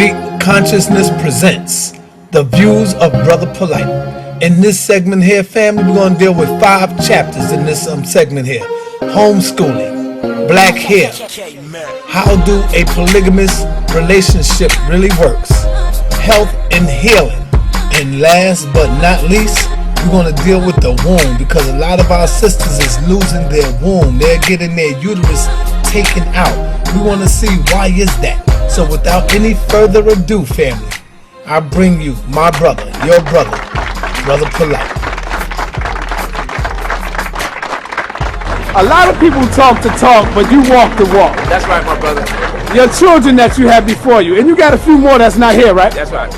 Street Consciousness presents the views of Brother Polite. In this segment here, family, we're going to deal with 5 chapters in this segment here. Homeschooling, black hair, how do a polygamous relationship really works, health and healing, and last but not least, we're going to deal with the womb, because a lot of our sisters is losing their womb. They're getting their uterus taken out. We want to see why is that. So without any further ado, family, I bring you my brother, your brother, Brother Polite. A lot of people talk the talk, but you walk the walk. That's right, my brother. Your children that you have before you, and you got a few more that's not here, right? That's right.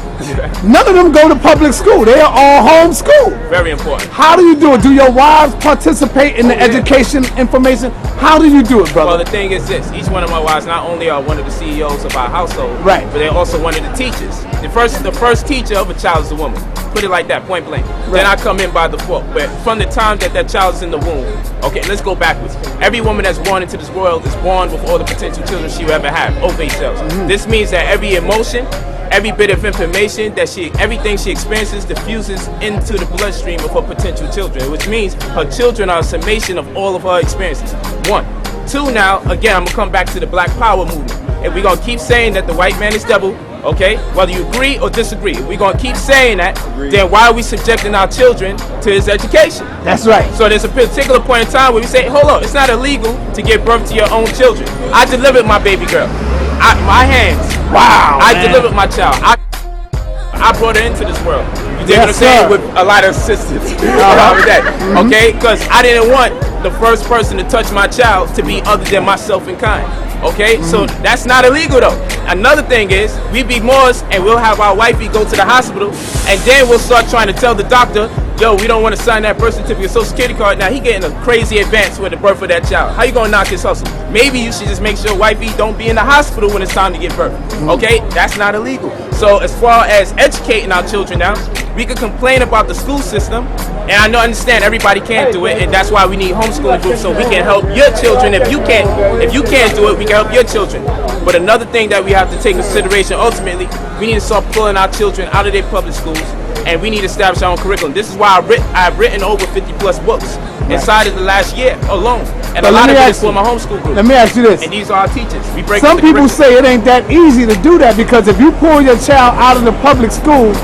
None of them go to public school. They are all homeschooled. Very important. How do you do it? Do your wives participate in the education information? How do you do it, brother? Well, the thing is this. Each one of my wives not only are one of the CEOs of our household, right, but they're also one of the teachers. The first teacher of a child is a woman. Put it like that, point blank. Right. Then I come in by default. But from the time that that child is in the womb, okay, let's go backwards. Every woman that's born into this world is born with all the potential children she will ever have, ovate cells. Mm-hmm. This means that every emotion, every bit of information that everything she experiences diffuses into the bloodstream of her potential children, which means her children are a summation of all of her experiences. 1. 2, now, again, I'm gonna come back to the Black Power movement. And we're gonna keep saying that the white man is devil, okay? Whether you agree or disagree, we're gonna keep saying that, then why are we subjecting our children to his education? That's right. So there's a particular point in time where we say, hold on, it's not illegal to give birth to your own children. I delivered my baby girl. My hands. Wow. I delivered my child. I brought her into this world. You dig what I'm saying? With a lot of assistance around with that. Okay? Because I didn't want the first person to touch my child to be other than myself in kind. Okay? So that's not illegal though. Another thing is, we be Moors and we'll have our wifey go to the hospital, and then we'll start trying to tell the doctor, yo, we don't want to sign that birth certificate, social security card. Now he getting a crazy advance with the birth of that child. How you gonna knock his hustle? Maybe you should just make sure wifey don't be in the hospital when it's time to give birth. Okay, that's not illegal. So as far as educating our children now, we can complain about the school system, and I understand everybody can't do it, and that's why we need homeschooling groups, so we can help your children. If you can't do it, we can help your children. But another thing that we have to take into consideration, ultimately, we need to start pulling our children out of their public schools, and we need to establish our own curriculum. This is why I've written over 50 plus books inside of the last year alone. And a lot of it is for my homeschool group. Let me ask you this. And these are our teachers. We break Some people say it ain't that easy to do that, because if you pull your child out of the public school,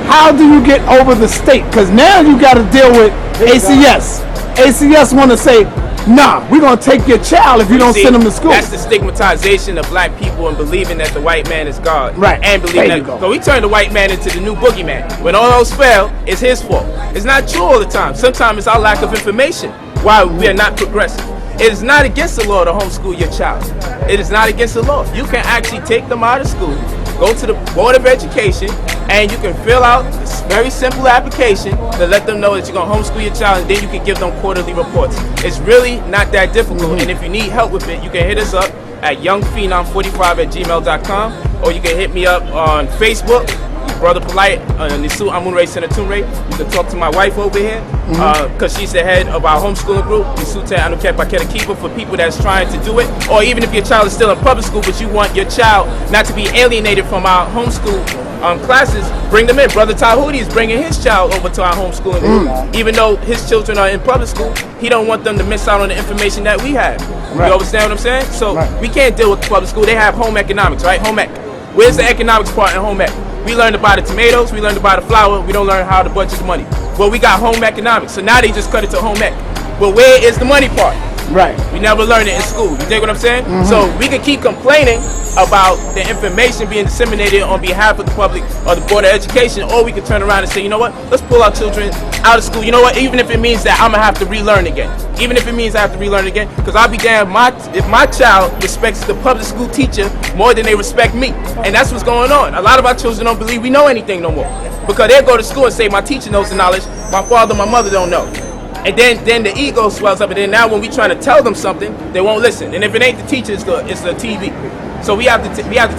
how do you get over the state? Because now you got to deal with ACS. ACS want to say, nah, we're going to take your child if you don't send them to school. That's the stigmatization of black people and believing that the white man is God. Right. And believing that. So we turn the white man into the new boogeyman. When all else fail, it's his fault. It's not true all the time. Sometimes it's our lack of information why we are not progressing. It is not against the law to homeschool your child. It is not against the law. You can actually take them out of school, go to the Board of Education, and you can fill out this very simple application to let them know that you're going to homeschool your child, and then you can give them quarterly reports. It's really not that difficult, and if you need help with it, you can hit us up at youngphenom45@gmail.com, or you can hit me up on Facebook, Brother Polite, Nisu Amunre Senatunre. You can talk to my wife over here, because she's the head of our homeschooling group, Nisute Anukepa Kepa, for people that's trying to do it. Or even if your child is still in public school, but you want your child not to be alienated from our homeschool classes, bring them in. Brother Tahuti is bringing his child over to our homeschooling group. Even though his children are in public school, he don't want them to miss out on the information that we have. Right. You understand what I'm saying? So we can't deal with the public school. They have home economics, right? Home ec. Where's the economics part in home ec? We learned to buy the tomatoes, we learned to buy the flour, we don't learn how to budget the money. Well, we got home economics, so now they just cut it to home ec. But where is the money part? Right. We never learned it in school. You dig what I'm saying? So we can keep complaining about the information being disseminated on behalf of the public or the Board of Education, or we can turn around and say, you know what, let's pull our children out of school. You know what, even if it means that I'm going to have to relearn again. Even if it means I have to relearn again, because I'll be damned if my child respects the public school teacher more than they respect me. And that's what's going on. A lot of our children don't believe we know anything no more, because they'll go to school and say, my teacher knows the knowledge, my father, my mother don't know. And then the ego swells up, and then now when we trying to tell them something, they won't listen. And if it ain't the teacher, it's the TV. So we have to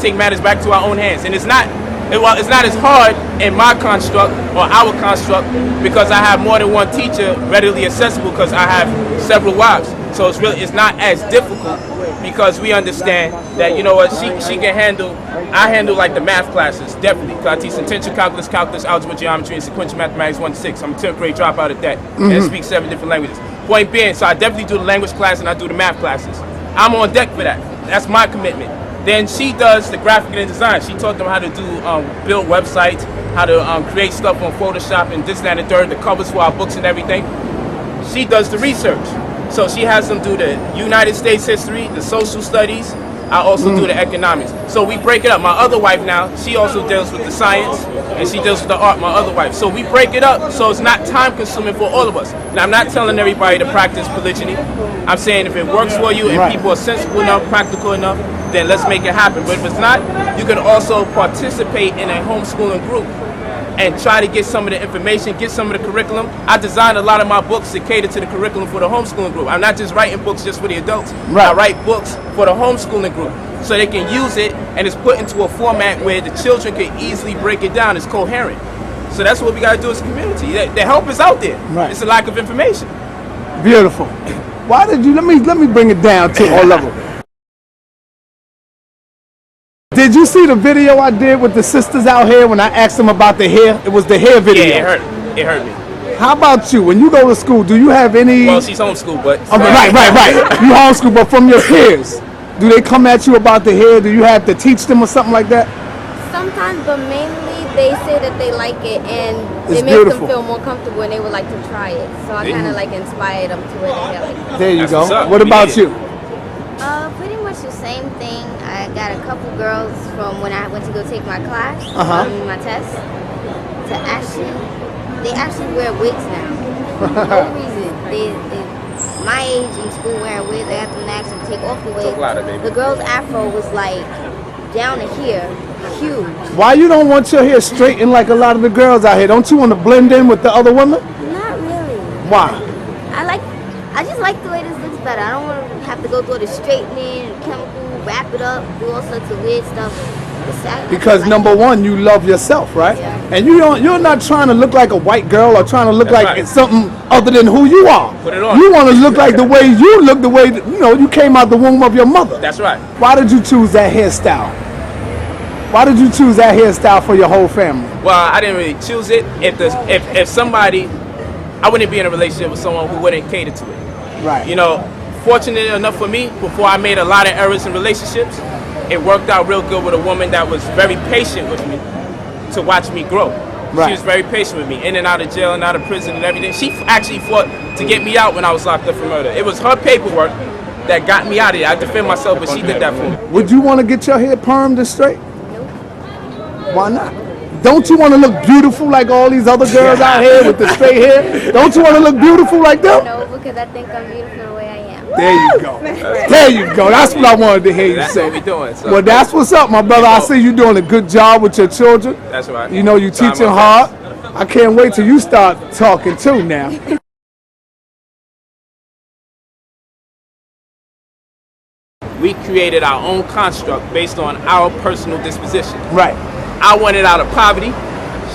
take matters back to our own hands. And it's not as hard in my construct or our construct, because I have more than one teacher readily accessible, because I have several wives. So it's not as difficult because we understand that, you know what, she can handle, I handle like the math classes, definitely, because I teach intention calculus, algebra, geometry, and sequential mathematics 1 to 6. I'm a 10th grade dropout at that, and I speak 7 different languages. Point being, so I definitely do the language class and I do the math classes. I'm on deck for that. That's my commitment. Then she does the graphic and design. She taught them how to do build websites, how to create stuff on Photoshop and this, that, and the third, the covers for our books and everything. She does the research. So she has them do the United States history, the social studies. I also do the economics. So we break it up. My other wife now, she also deals with the science and she deals with the art, my other wife. So we break it up so it's not time consuming for all of us. Now I'm not telling everybody to practice polygyny. I'm saying if it works for you and people are sensible enough, practical enough, then let's make it happen. But if it's not, you can also participate in a homeschooling group and try to get some of the information, get some of the curriculum. I designed a lot of my books to cater to the curriculum for the homeschooling group. I'm not just writing books just for the adults. I write books for the homeschooling group so they can use it and it's put into a format where the children can easily break it down. It's coherent. So that's what we got to do as a community. The help is out there. It's a lack of information. Beautiful. Why did you, let me bring it down to all level. Did you see the video I did with the sisters out here when I asked them about the hair? It was the hair video. Yeah, it hurt me. How about you? When you go to school, do you have any... Well, she's homeschooled, but... Right. You homeschool, but from your peers, do they come at you about the hair? Do you have to teach them or something like that? Sometimes, but mainly they say that they like it and It's it makes beautiful. them feel more comfortable and they would like to try it. So I kind of like inspired them to wear the hair like that. There you That's what's go. up. What We about need you? Pretty much the same thing. I got a couple girls from when I went to go take my class, my test, to they actually wear wigs now. For no reason. They my age in school wearing wigs, I have to actually take off the wig. Talk louder, baby. The girl's afro was like down to here, huge. Why you don't want your hair straightened like a lot of the girls out here? Don't you want to blend in with the other women? Not really. Why? I just like the way this looks better. I don't want to have to go through the straightening, chemical, wrap it up, do all sorts of weird stuff. Because number one, you love yourself, right? Yeah. And you're not trying to look like a white girl or trying to look That's like right. something other than who you are. Put it on. You want to look like the way you look, the way that, you came out the womb of your mother. That's right. Why did you choose that hairstyle? Why did you choose that hairstyle for your whole family? Well, I didn't really choose it. If somebody, I wouldn't be in a relationship with someone who wouldn't cater to it. Right. Fortunate enough for me, before I made a lot of errors in relationships, it worked out real good with a woman that was very patient with me to watch me grow. Right. She was very patient with me, in and out of jail and out of prison and everything. She actually fought to get me out when I was locked up for murder. It was her paperwork that got me out of there. I defend myself, but she did that for me. Would you want to get your hair permed and straight? Why not? Don't you want to look beautiful like all these other girls out here with the straight hair? Don't you want to look beautiful like them? No, because I think I'm beautiful the way I am. There you go. There you go. That's what I wanted to hear you That's say. what we doing. So. Well, that's what's up, my brother. I see you doing a good job with your children. That's right. You Trying teaching my hard. best. I can't wait till you start talking too now. We created our own construct based on our personal disposition. Right. I wanted out of poverty.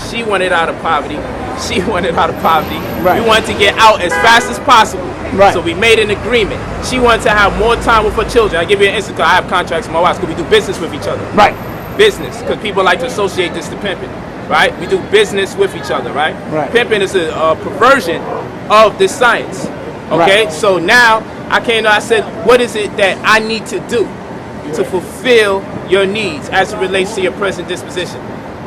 She wanted out of poverty. She wanted out of poverty. Right. We wanted to get out as fast as possible. Right. So we made an agreement. She wanted to have more time with her children. I give you an instance, I have contracts with my wife because we do business with each other. Right. Business, because people like to associate this to pimping. Right? We do business with each other, right? Right. Pimping is a perversion of this science. Okay? Right. So now I said, what is it that I need to do to fulfill your needs as it relates to your present disposition?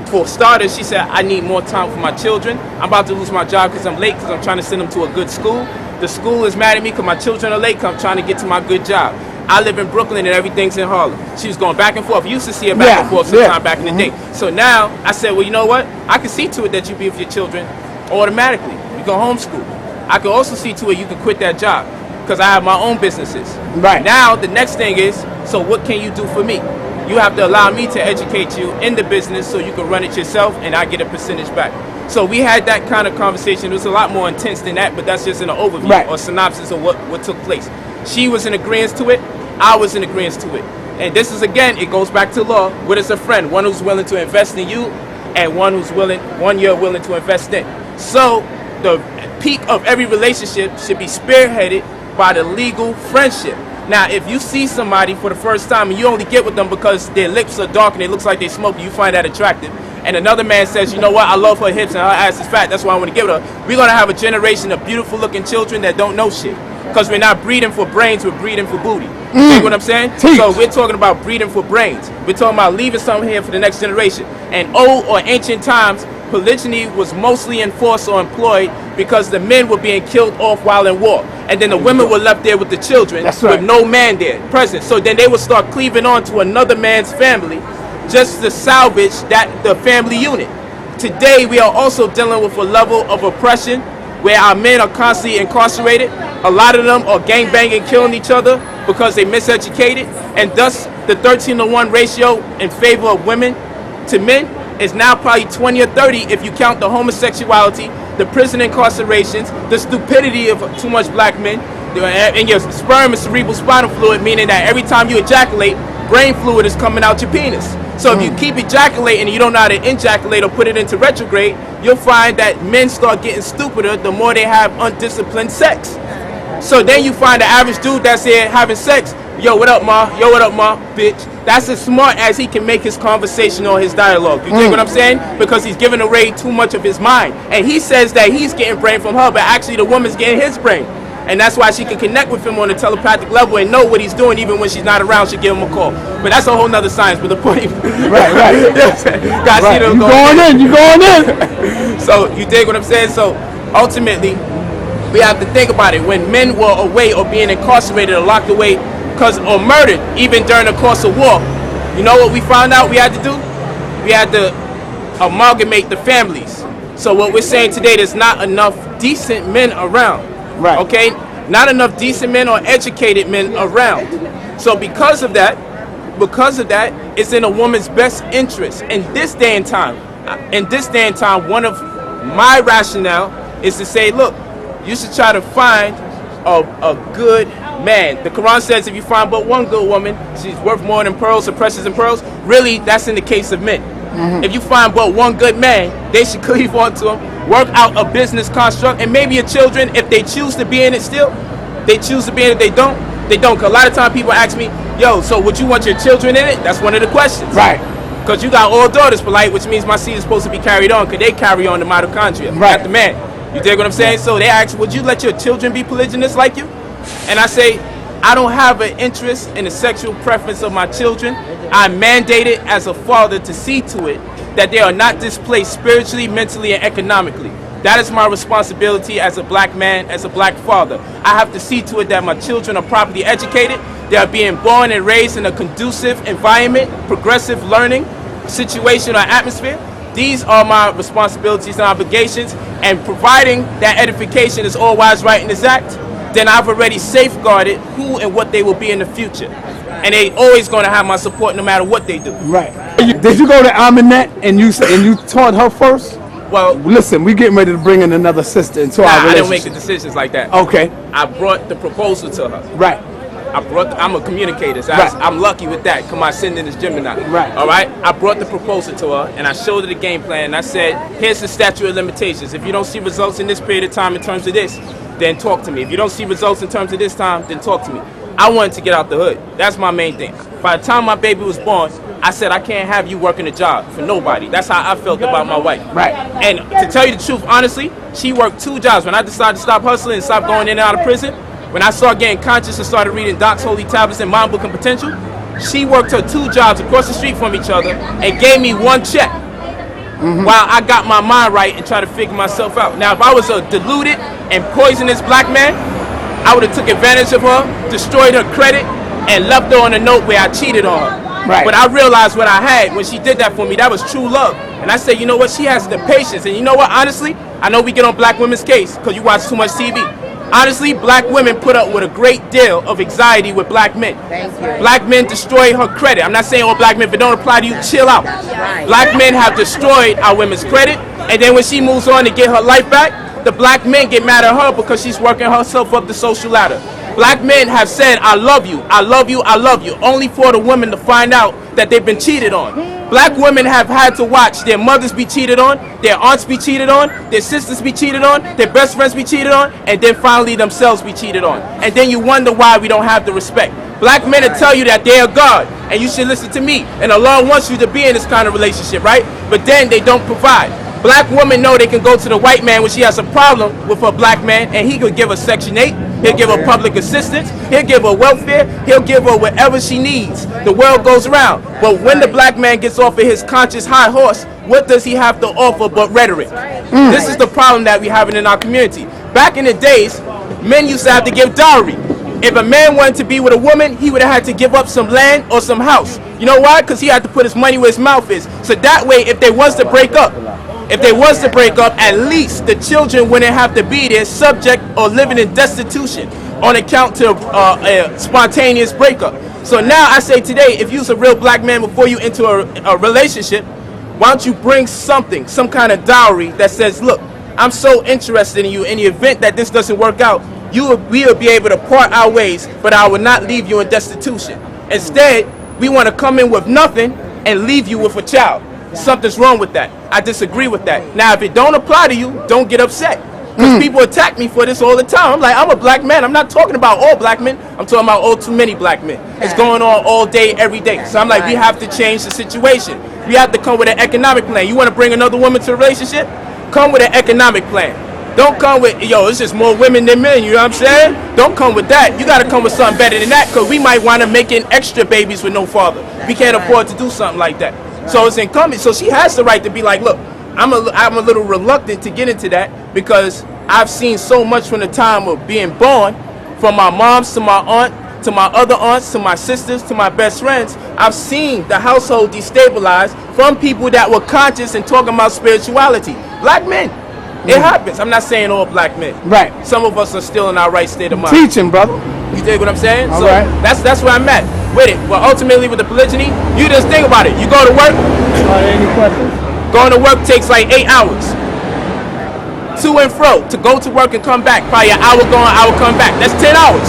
For starters, she said, I need more time for my children. I'm about to lose my job because I'm late because I'm trying to send them to a good school. The school is mad at me because my children are late because I'm trying to get to my good job. I live in Brooklyn and everything's in Harlem. She was going back and forth. You used to see her back and forth sometime back in the day. So now I said, well, you know what? I can see to it that you be with your children automatically. You can homeschool. I can also see to it you can quit that job because I have my own businesses. Right. Now the next thing is, so what can you do for me? You have to allow me to educate you in the business so you can run it yourself and I get a percentage back. So we had that kind of conversation. It was a lot more intense than that, but that's just an overview or synopsis of what took place. She was in agreement to it. I was in agreement to it. And this is, again, it goes back to law. What is a friend? One who's willing to invest in you and one you're willing to invest in. So the peak of every relationship should be spearheaded by the legal friendship. Now, if you see somebody for the first time and you only get with them because their lips are dark and it looks like they smoke, you find that attractive, and another man says, you know what, I love her hips and her ass is fat, that's why I want to give it her, we're going to have a generation of beautiful looking children that don't know shit. Because we're not breeding for brains, we're breeding for booty. You see what I'm saying? Teach. So we're talking about breeding for brains. We're talking about leaving something here for the next generation. And old or ancient times, polygyny was mostly enforced or employed because the men were being killed off while in war. And then the women were left there with the children with no man there present. So then they would start cleaving on to another man's family just to salvage the family unit. Today we are also dealing with a level of oppression where our men are constantly incarcerated. A lot of them are gangbanging, killing each other because they miseducated, and thus the 13-to-1 ratio in favor of women to men is now probably 20 or 30 if you count the homosexuality, the prison incarcerations, the stupidity of too much black men, and your sperm and cerebral spinal fluid, meaning that every time you ejaculate, brain fluid is coming out your penis. So if you keep ejaculating and you don't know how to ejaculate or put it into retrograde, you'll find that men start getting stupider the more they have undisciplined sex. So then you find the average dude that's here having sex, yo, what up, ma? Yo, what up, ma? Bitch. That's as smart as he can make his conversation or his dialogue. You dig what I'm saying? Because he's giving away too much of his mind. And he says that he's getting brain from her, but actually the woman's getting his brain. And that's why she can connect with him on a telepathic level and know what he's doing even when she's not around. She'll give him a call. But that's a whole nother science. But the point, Right. yes, guys, Right. see them You going in. So you dig what I'm saying? So ultimately, we have to think about it. When men were away or being incarcerated or locked away or murdered, even during the course of war, you know what we found out we had to do? We had to amalgamate the families. So what we're saying today, there's not enough decent men around. Right. Okay? Not enough decent men or educated men around. So because of that, it's in a woman's best interest. In this day and time, one of my rationale is to say, look, you should try to find a good man. The Quran says if you find but one good woman, she's worth more than pearls or precious than pearls. Really, that's in the case of men. If you find but one good man, they should cleave onto him, work out a business construct, and maybe your children, if they choose to be in it still, they choose to be in it, they don't. Cause a lot of times people ask me, yo, so would you want your children in it? That's one of the questions. Right. Because you got all daughters polite, which means my seed is supposed to be carried on, because they carry on the mitochondria, Right. not the man. You dig what I'm saying? So they ask, would you let your children be polygynous like you? And I say, I don't have an interest in the sexual preference of my children. I'm mandated as a father to see to it that they are not displaced spiritually, mentally, and economically. That is my responsibility as a black man, as a black father. I have to see to it that my children are properly educated. They are being born and raised in a conducive environment, progressive learning situation or atmosphere. These are my responsibilities and obligations, and providing that edification is all wise, right, and exact, then I've already safeguarded who and what they will be in the future. And they always going to have my support no matter what they do. Right. Did you go to Aminette and you taught her first? Well, Listen, we getting ready to bring in another sister into our I relationship. don't make the decisions like that. Okay. I brought the proposal to her. Right. I'm a communicator, so Right. I'm lucky with that. Come on, send in this Gemini. Right. All right. I brought the proposal to her, and I showed her the game plan. And I said, here's the statute of limitations. If you don't see results in this period of time in terms of this, then talk to me. If you don't see results in terms of this time, then talk to me. I wanted to get out the hood. That's my main thing. By the time my baby was born, I said, I can't have you working a job for nobody. That's how I felt about my wife. Right. And to tell you the truth, honestly, she worked 2 jobs. When I decided to stop hustling and stop going in and out of prison, when I started getting conscious and started reading Doc's Holy Tablets and Mind Book and Potential, she worked her 2 jobs across the street from each other and gave me 1 check. While I got my mind right and tried to figure myself out. Now, if I was a deluded and poisonous black man, I would have took advantage of her, destroyed her credit, and left her on a note where I cheated on her. Right. But I realized what I had when she did that for me, that was true love. And I said, you know what, she has the patience. And you know what, honestly, I know we get on black women's case because you watch too much TV. Honestly, black women put up with a great deal of anxiety with black men. Thank you. Black men destroy her credit. I'm not saying all black men, if it don't apply to you, chill out. Right. Black men have destroyed our women's credit, and then when she moves on to get her life back, the black men get mad at her because she's working herself up the social ladder. Black men have said, I love you, I love you, I love you, only for the women to find out that they've been cheated on. Black women have had to watch their mothers be cheated on, their aunts be cheated on, their sisters be cheated on, their best friends be cheated on, and then finally themselves be cheated on. And then you wonder why we don't have the respect. Black men will tell you that they are God, and you should listen to me. And Allah wants you to be in this kind of relationship, right? But then they don't provide. Black women know they can go to the white man when she has a problem with her black man, and he could give her Section 8, he'll give her public assistance, he'll give her welfare, he'll give her whatever she needs. The world goes around. But when the black man gets off of his conscious high horse, what does he have to offer but rhetoric? This is the problem that we have in our community. Back in the days, men used to have to give dowry. If a man wanted to be with a woman, he would have had to give up some land or some house. You know why? Because he had to put his money where his mouth is. So that way, if they was to break up, at least the children wouldn't have to be there subject or living in destitution on account to a spontaneous breakup. So now I say today, if you're a real black man before you into a relationship, why don't you bring something, some kind of dowry that says, look, I'm so interested in you. In the event that this doesn't work out, we will be able to part our ways, but I will not leave you in destitution. Instead, we want to come in with nothing and leave you with a child. Something's wrong with that. I disagree with that. Now, if it don't apply to you, don't get upset. Because people attack me for this all the time. I'm like, I'm a black man. I'm not talking about all black men. I'm talking about all too many black men. It's going on all day, every day. So I'm like, we have to change the situation. We have to come with an economic plan. You want to bring another woman to the relationship? Come with an economic plan. Don't come with, yo, it's just more women than men, you know what I'm saying? Don't come with that. You got to come with something better than that, because we might want to make extra babies with no father. We can't afford to do something like that. So it's incumbent. So she has the right to be like, look, I'm a little reluctant to get into that, because I've seen so much from the time of being born, from my moms to my aunt, to my other aunts, to my sisters, to my best friends. I've seen the household destabilized from people that were conscious and talking about spirituality. Black men. It happens. I'm not saying all black men. Right. Some of us are still in our right state of mind. Teaching, brother. You dig what I'm saying? All so right. That's where I'm at with it. But ultimately with the polygyny, you just think about it. You go to work. Any questions? Going to work takes like 8 hours. To and fro. To go to work and come back. Probably an hour going, hour come back. That's 10 hours.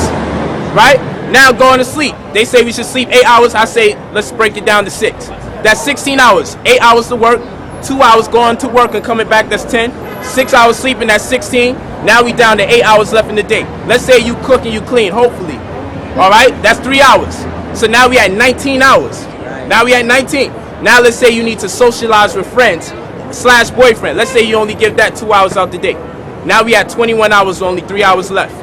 Right? Now going to sleep. They say we should sleep 8 hours. I say let's break it down to 6. That's 16 hours. 8 hours to work. 2 hours going to work and coming back. That's 10. 6 hours sleeping, that's 16. Now we down to 8 hours left in the day. Let's say you cook and you clean, hopefully. All right, that's 3 hours. So now we at 19 hours. Now we at 19. Now let's say you need to socialize with friends / boyfriend. Let's say you only give that 2 hours out the day. Now we at 21 hours, only 3 hours left.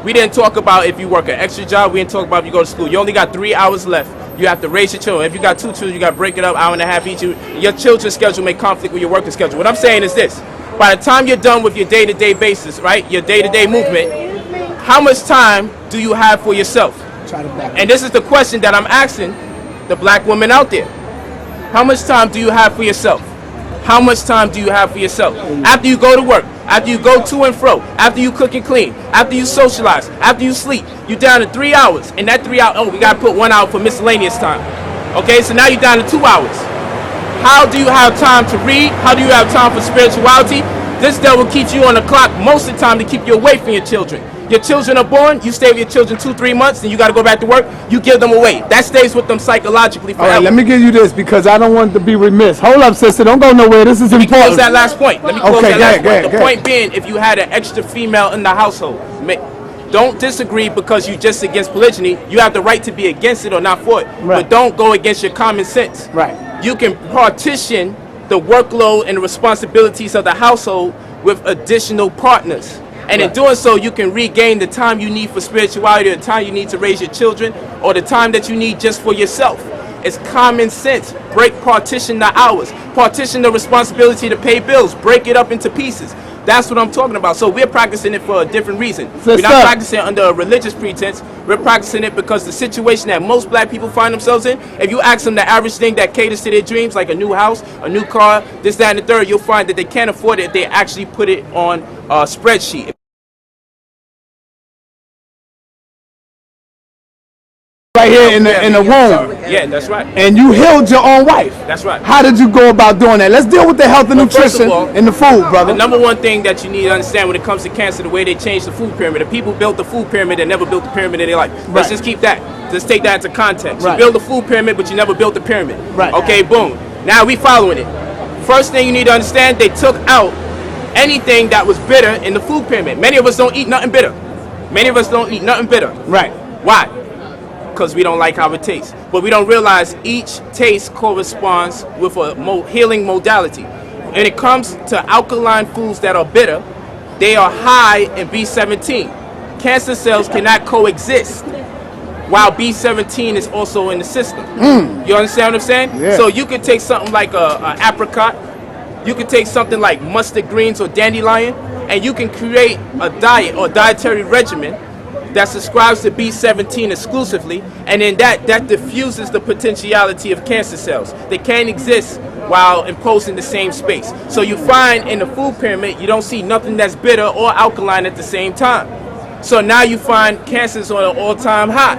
We didn't talk about if you work an extra job. We didn't talk about if you go to school. You only got 3 hours left. You have to raise your children. If you got 2 children, you got to break it up, hour and a half each. Your children's schedule may conflict with your working schedule. What I'm saying is this. By the time you're done with your day-to-day basis, right, your day-to-day movement, how much time do you have for yourself? And this is the question that I'm asking the black women out there. How much time do you have for yourself? How much time do you have for yourself? After you go to work, after you go to and fro, after you cook and clean, after you socialize, after you sleep, you're down to 3 hours. And that 3 hours, oh, we got to put 1 hour for miscellaneous time. Okay, so now you're down to 2 hours. How do you have time to read? How do you have time for spirituality? This devil keeps you on the clock most of the time to keep you away from your children. Your children are born, you stay with your children 2-3 months, and you got to go back to work, you give them away. That stays with them psychologically forever. All right, let me give you this, because I don't want to be remiss. Hold up, sister, don't go nowhere. This is important. Close that last point. Let me close that last point. The go point being, if you had an extra female in the household, don't disagree because you're just against polygyny. You have the right to be against it or not for it. Right. But don't go against your common sense. Right. You can partition the workload and the responsibilities of the household with additional partners. And in doing so, you can regain the time you need for spirituality, or the time you need to raise your children, or the time that you need just for yourself. It's common sense. Partition the hours. Partition the responsibility to pay bills. Break it up into pieces. That's what I'm talking about. So we're practicing it for a different reason. We're not practicing it under a religious pretense. We're practicing it because the situation that most black people find themselves in, if you ask them the average thing that caters to their dreams, like a new house, a new car, this, that, and the third, you'll find that they can't afford it if they actually put it on a spreadsheet. Right here in the womb. Yeah, that's right. And you healed your own wife. That's right. How did you go about doing that? Let's deal with the health and nutrition and the food, brother. The number one thing that you need to understand when it comes to cancer, the way they changed the food pyramid. The people built the food pyramid and never built the pyramid in their life. Let's just keep that. Let's take that into context. You build the food pyramid, but you never built the pyramid. Right. Okay, boom. Now we following it. First thing you need to understand, they took out anything that was bitter in the food pyramid. Many of us don't eat nothing bitter. Many of us don't eat nothing bitter. Right. Why? Because we don't like how it tastes. But we don't realize each taste corresponds with a healing modality. When it comes to alkaline foods that are bitter, they are high in B17. Cancer cells cannot coexist while B17 is also in the system. You understand what I'm saying? Yeah. So you could take something like a apricot, you could take something like mustard greens or dandelion, and you can create a diet or dietary regimen that subscribes to B17 exclusively, and then that diffuses the potentiality of cancer cells. They can't exist while imposing the same space. So you find in the food pyramid, you don't see nothing that's bitter or alkaline at the same time. So now you find cancers on an all-time high.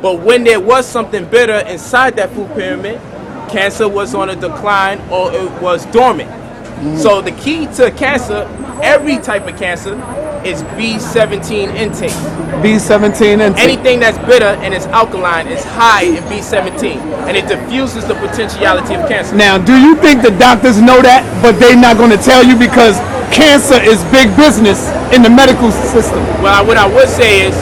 But when there was something bitter inside that food pyramid, cancer was on a decline or it was dormant. So the key to cancer, every type of cancer, is B17 intake. B17 intake. Anything that's bitter and is alkaline is high in B17, and it diffuses the potentiality of cancer. Now, do you think the doctors know that, but they're not going to tell you because cancer is big business in the medical system? Well, what I would say is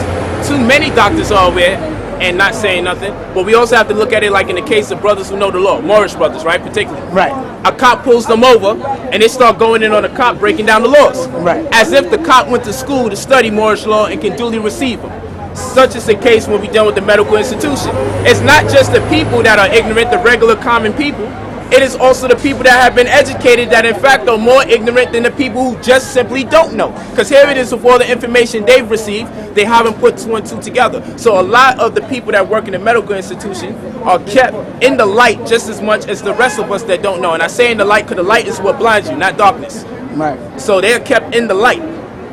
too many doctors are aware and not saying nothing, but we also have to look at it like in the case of brothers who know the law, Moorish brothers, right, particularly. Right. A cop pulls them over, and they start going in on the cop, breaking down the laws. Right. As if the cop went to school to study Moorish law and can duly receive them. Such is the case when we deal with the medical institution. It's not just the people that are ignorant, the regular common people. It is also the people that have been educated that in fact are more ignorant than the people who just simply don't know. Because here it is with all the information they've received, they haven't put two and two together. So a lot of the people that work in the medical institution are kept in the light just as much as the rest of us that don't know. And I say in the light because the light is what blinds you, not darkness. Right. So they're kept in the light,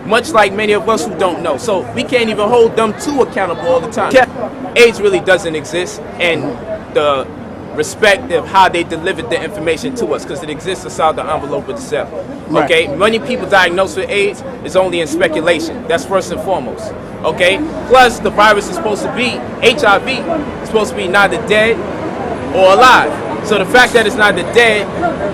much like many of us who don't know. So we can't even hold them two accountable all the time. AIDS really doesn't exist, and the respect of how they delivered the information to us, because it exists inside the envelope of the cell. Right. Okay, many people diagnosed with AIDS is only in speculation. That's first and foremost. Okay, plus the virus is supposed to be HIV, is supposed to be neither dead or alive. So the fact that it's neither dead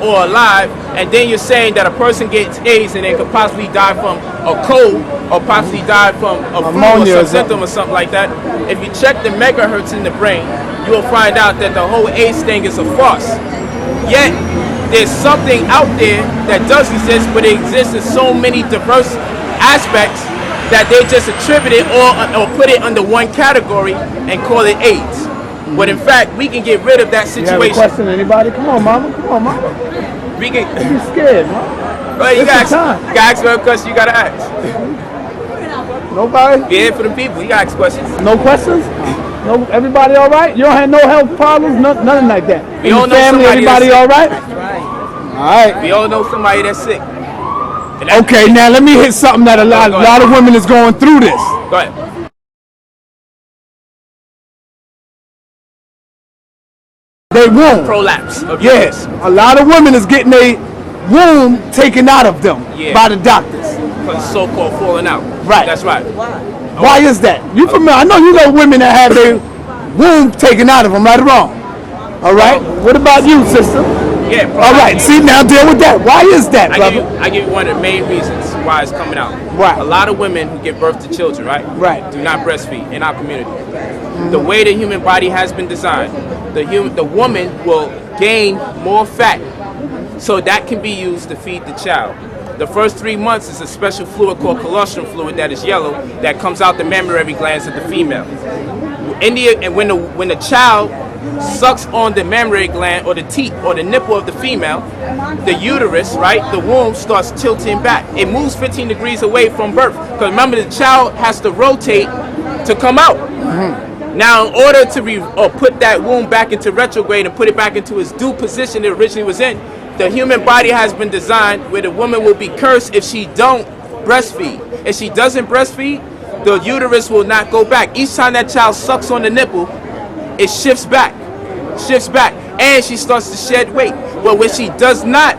or alive, and then you're saying that a person gets AIDS and they could possibly die from a cold or possibly die from a flu or some symptom or something like that. If you check the megahertz in the brain, you will find out that the whole AIDS thing is a farce. Yet, there's something out there that does exist, but it exists in so many diverse aspects that they just attribute it or put it under one category and call it AIDS. But in fact, we can get rid of that situation. You have a question, anybody? Come on, mama. Come on, mama. We can. Don't be scared, mama. Well, you It's gotta ask me a question. You gotta ask. Nobody? Be here for the people. You gotta ask questions. No questions? No. Everybody all right? You don't have no health problems? Nothing like that. We In all the know family, somebody everybody that's all right? All right. We all know somebody that's sick. And that's- Okay, now let me hit something that a lot of women is going through this. Go ahead. They womb. Prolapse. Of Yes, a lot of women is getting a womb taken out of them by the doctors. Because it's so-called falling out. Right. That's right. Why is that? You familiar? I know you know women that have their womb taken out of them, right or wrong? All right. What about you, sister? Yeah. All right. See, now deal with that. Why is that, brother? I give you one of the main reasons why it's coming out. Right. A lot of women who give birth to children, right? Right. Do not breastfeed in our community. The way the human body has been designed, the woman will gain more fat, so that can be used to feed the child. The first 3 months is a special fluid called colostrum fluid that is yellow that comes out the mammary glands of the female. And when the child sucks on the mammary gland or the teat or the nipple of the female, the uterus, right, the womb starts tilting back. It moves 15 degrees away from birth. Because remember, the child has to rotate to come out. Now, in order to put that womb back into retrograde and put it back into its due position it originally was in, the human body has been designed where the woman will be cursed if she don't breastfeed. If she doesn't breastfeed, the uterus will not go back. Each time that child sucks on the nipple, it shifts back, and she starts to shed weight. But when she does not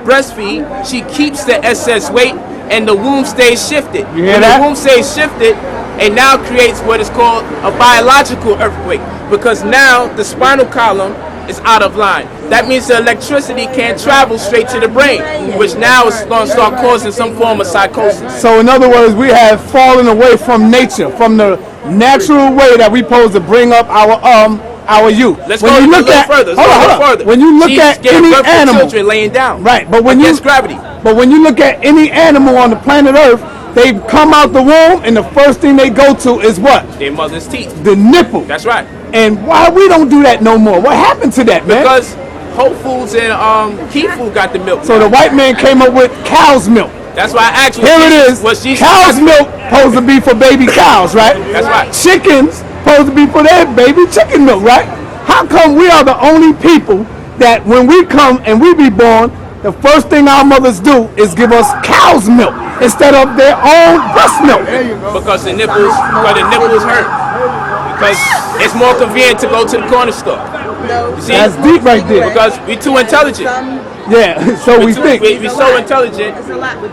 breastfeed, she keeps the excess weight, and the womb stays shifted. You hear when that? the womb stays shifted, it now creates what is called a biological earthquake, because now the spinal column is out of line. That means the electricity can't travel straight to the brain, which now is going to start causing some form of psychosis. So in other words, we have fallen away from nature, from the natural way that we supposed to bring up our youth. Let's go a little further. Hold on. When you look at any animal, children laying down, right? But when against gravity. But when you look at any animal on the planet Earth, they come out the womb, and the first thing they go to is what? Their mother's teeth. The nipple. That's right. And why we don't do that no more? What happened to that, man? Because Whole Foods and Key Food got the milk. So the white man came up with cow's milk. That's why I asked you. Here it is. Cow's milk supposed to be for baby cows, right? That's right. Chickens supposed to be for their baby chicken milk, right? How come we are the only people that when we come and we be born, the first thing our mothers do is give us cow's milk instead of their own breast milk? Because the nipples hurt. Because it's more convenient to go to the corner store. You see? That's deep right there. Because we're too intelligent. Yeah, so we think. We're so intelligent,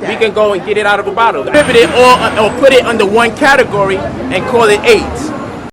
we can go and get it out of a bottle. Pivot it or put it under one category and call it AIDS.